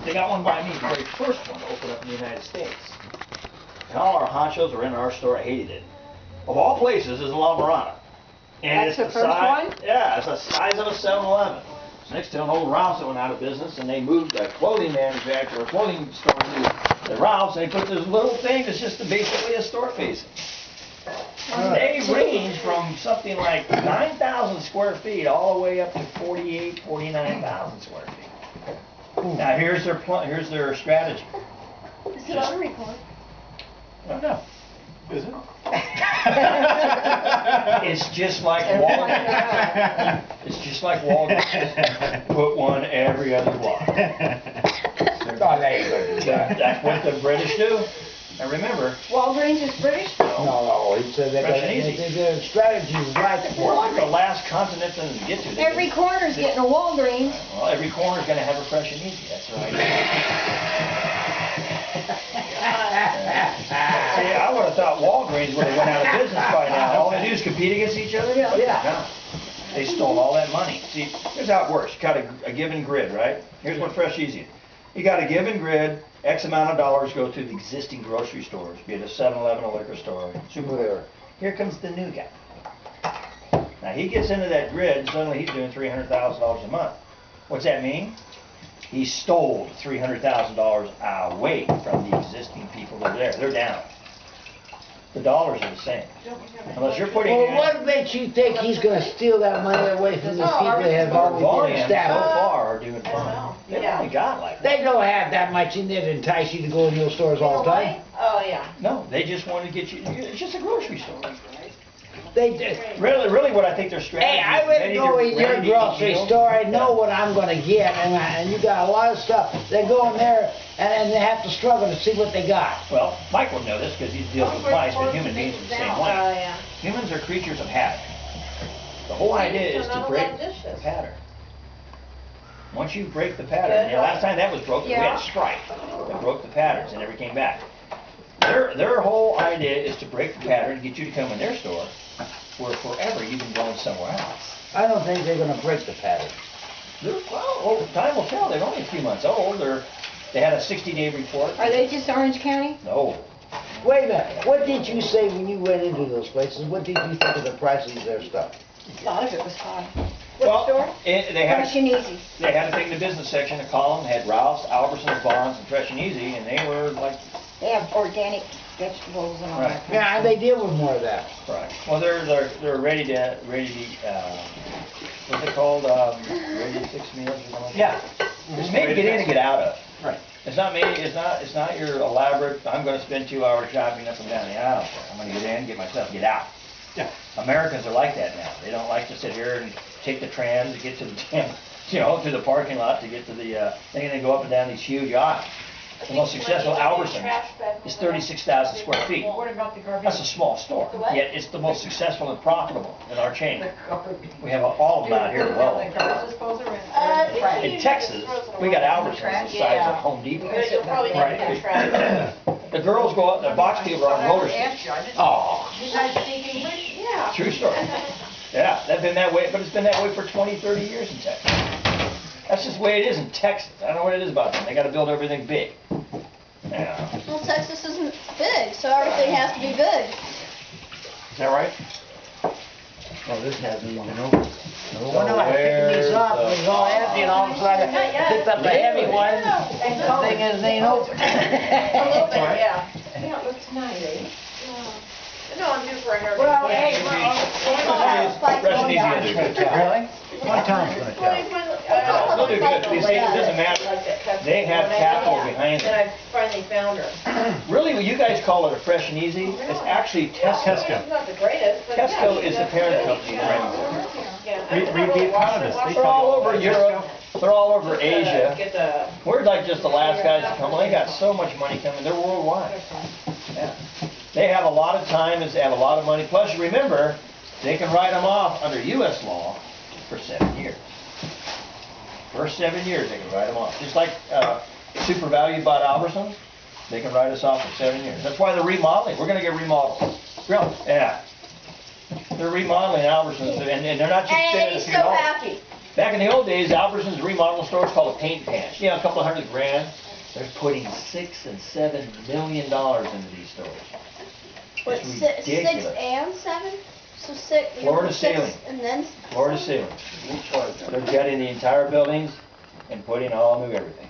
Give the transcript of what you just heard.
They got one by me, the very first one to open up in the United States. And all our honchos were in our store. I hated it. Of all places is La Mirada. And That's the first one? Yeah, it's the size of a 7-Eleven. It's next to an old Ralph's that went out of business, and they moved a clothing manufacturer, a clothing store to the Ralph's, and they put this little thing that's just basically a store facing. They range from something like 9,000 square feet all the way up to 48, 49,000 square feet. Now here's their strategy. Is it on record? I don't know. Is it? It's just like Walgreens. It's just like Walgreens. Put one every other block. That's what the British do. And remember, Walgreens is British? No, he said that their strategy is right. We're like the last continent to get to. Every corner's getting a Walgreens. Well, every corner's going to have a Fresh and Easy. That's right. See, I would have thought Walgreens would have went out of business by now. All they do is compete against each other. Yeah. They stole all that money. See, here's how it works. You got a given grid, right? Here's what Fresh Easy is. You got a given grid. X amount of dollars go to the existing grocery stores, be it a 7-Eleven, a liquor store, super. Here comes the new guy. Now he gets into that grid, and suddenly he's doing $300,000 a month. What's that mean? He stole $300,000 away from the existing people that are there. They're down. The dollars are the same. Unless you're putting in... Well, what makes you think he's going to steal that money away from these people that have already been so established? far are doing fine. They've only got like... They don't have that much in there to entice you to go into your stores all the time. Oh, yeah. No, they just want to get you... It's just a grocery store. They just... Really what I think their strategy Hey, I would go in your grocery store, I know what I'm going to get, and you got a lot of stuff. They go in there, and they have to struggle to see what they got. Well, Mike will know this because he's dealt with mice, but human beings are the same way. Oh, yeah. Humans are creatures of habit. The whole idea is to break the pattern. Once you break the pattern, last time that was broken, we had a strike that broke the patterns and never came back. Their whole idea is to break the pattern and get you to come in their store where forever you've been going somewhere else. I don't think they're going to break the pattern. Well, time will tell. They're only a few months old. They had a 60-day report. Are they just Orange County? No. Wait a minute. What did you say when you went into those places? What did you think of the prices of their stuff? A lot of it was high. What store? They had Fresh and Easy. They had a thing in the business section, a column, had Ralph's, Albertsons, Bonds, and Fresh and Easy, and they were like... They have organic vegetables and all that. Yeah, they deal with more of that. Right. Well, they're ready to what's it called? Ready to fix meals or something like that. Yeah. It's made to get in and get out of. Right. It's not made. It's not your elaborate. I'm going to spend 2 hours shopping up and down the aisle. I'm going to get in, get myself, get out. Yeah. Americans are like that now. They don't like to sit here and take the tram to get to the to the parking lot to get to the thing, and then go up and down these huge aisles. The most successful Albertsons is 36,000 square feet. That's a small store, yet it's the most successful and profitable in our chain. We have all of them out here as well. In Texas, we got Albertsons the size of Home Depot. Right. The girls go out, the box people are on roller skates. Oh. You guys speak English? Yeah. True story. Yeah, that's been that way, but it's been that way for 20, 30 years in Texas. That's just the way it is in Texas. I don't know what it is about them. They got to build everything big. Yeah. Well, Texas isn't big, so everything has to be big. Is that right? Oh, this hasn't even opened. No, I picked these up, it was all empty, and all of a sudden I picked up a heavy one, and the thing is, it ain't open. A little bit, yeah. Yeah, it looks nice, eh? No, I'm due for a haircut. Well, hey, Fresh and Easy will do good. Really? One time's gonna tell. They'll do good. You see, it doesn't matter. They have capital behind Then them. I finally found her. Really, what you guys call it a Fresh and Easy, it's actually Tesco. It's not the greatest, but Tesco is the parent company of Remington. Be proud of this. They're all over Europe. They're all over Asia. We're like just the last guys to come. Well, they got so much money coming. They're worldwide. Yeah. They have a lot of time, they have a lot of money. Plus, you remember, they can write them off under U.S. law for 7 years. First 7 years, they can write them off. Just like Super Value bought Albertsons, they can write us off for 7 years. That's why they're remodeling. We're going to get remodeled. Really? Yeah. They're remodeling Albertsons, and they're not just And he's so happy. Back in the old days, Albertsons remodel stores called a paint patch. You know, a couple $100 grand. They're putting $6 and $7 million into these stores. What, It's 6 ridiculous. and 7? So 6. Floor to 6 ceiling. And then. Floor to ceiling. They're gutting the entire buildings and putting all new everything.